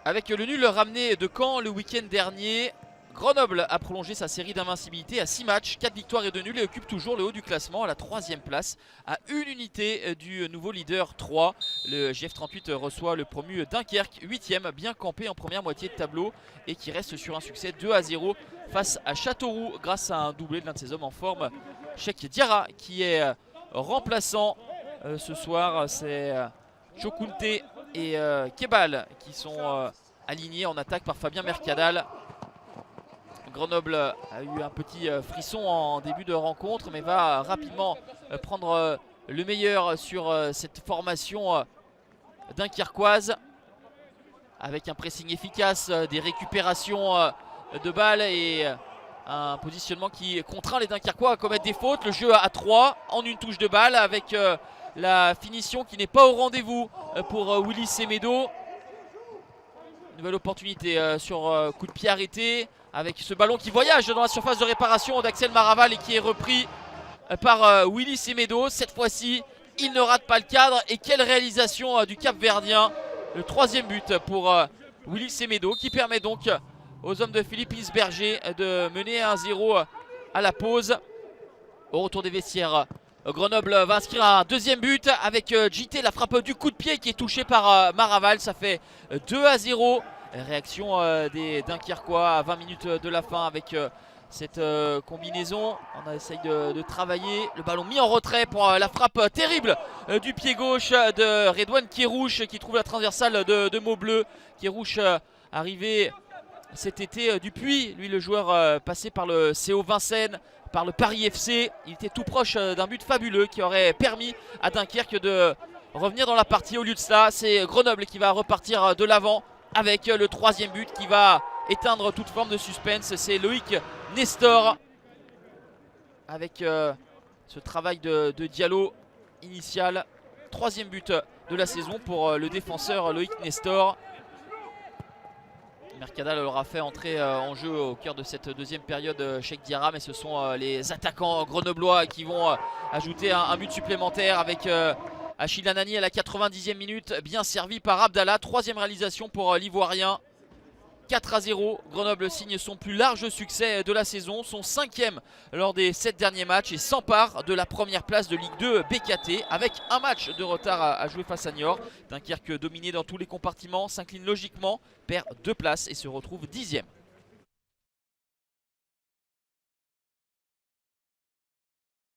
Avec le nul ramené de Caen le week-end dernier, Grenoble a prolongé sa série d'invincibilité à 6 matchs, 4 victoires et 2 nuls et occupe toujours le haut du classement à la 3e place, à une unité du nouveau leader 3. Le GF38 reçoit le promu Dunkerque, 8e, bien campé en première moitié de tableau et qui reste sur un succès 2-0 face à Châteauroux grâce à un doublé de l'un de ses hommes en forme, Cheikh Diarra, qui est remplaçant ce soir. C'est Chokunte et Kebal qui sont alignés en attaque par Fabien Mercadal. Grenoble a eu un petit frisson en début de rencontre, mais va rapidement prendre le meilleur sur cette formation dunkerquoise, avec un pressing efficace, des récupérations de balles et un positionnement qui contraint les Dunkerquois à commettre des fautes. Le jeu à 3 en une touche de balle, avec la finition qui n'est pas au rendez-vous pour Willy Semedo. Nouvelle opportunité sur coup de pied arrêté, avec ce ballon qui voyage dans la surface de réparation d'Axel Maraval et qui est repris par Willy Semedo. Cette fois-ci, il ne rate pas le cadre. Et quelle réalisation du Cap-Verdien. Le 3e but pour Willy Semedo, qui permet donc aux hommes de Philippe Isberger de mener 1-0 à la pause. Au retour des vestiaires, Grenoble va inscrire un 2e but avec JT, la frappe du coup de pied qui est touchée par Maraval. Ça fait 2-0. Réaction des Dunkerquois à 20 minutes de la fin avec cette combinaison. On essaye de travailler. Le ballon mis en retrait pour la frappe terrible du pied gauche de Redouane Kérouche, qui trouve la transversale de Maubleu. Kérouche arrivé cet été du Puy, lui le joueur passé par le CO Vincennes, par le Paris FC. Il était tout proche d'un but fabuleux qui aurait permis à Dunkerque de revenir dans la partie. Au lieu de cela, c'est Grenoble qui va repartir de l'avant avec le 3e but qui va éteindre toute forme de suspense. C'est Loïc Nestor avec ce travail de Diallo initial. 3e but de la saison pour le défenseur Loïc Nestor. Mercadal aura fait entrer en jeu au cœur de cette 2e période Cheikh Diarra, mais ce sont les attaquants grenoblois qui vont ajouter un but supplémentaire avec Achille Anani à la 90e minute, bien servi par Abdallah. 3e réalisation pour l'Ivoirien. 4-0, Grenoble signe son plus large succès de la saison, son 5e lors des 7 derniers matchs et s'empare de la première place de Ligue 2 BKT avec un match de retard à jouer face à Niort. Dunkerque, dominé dans tous les compartiments, s'incline logiquement, perd 2 places et se retrouve 10e.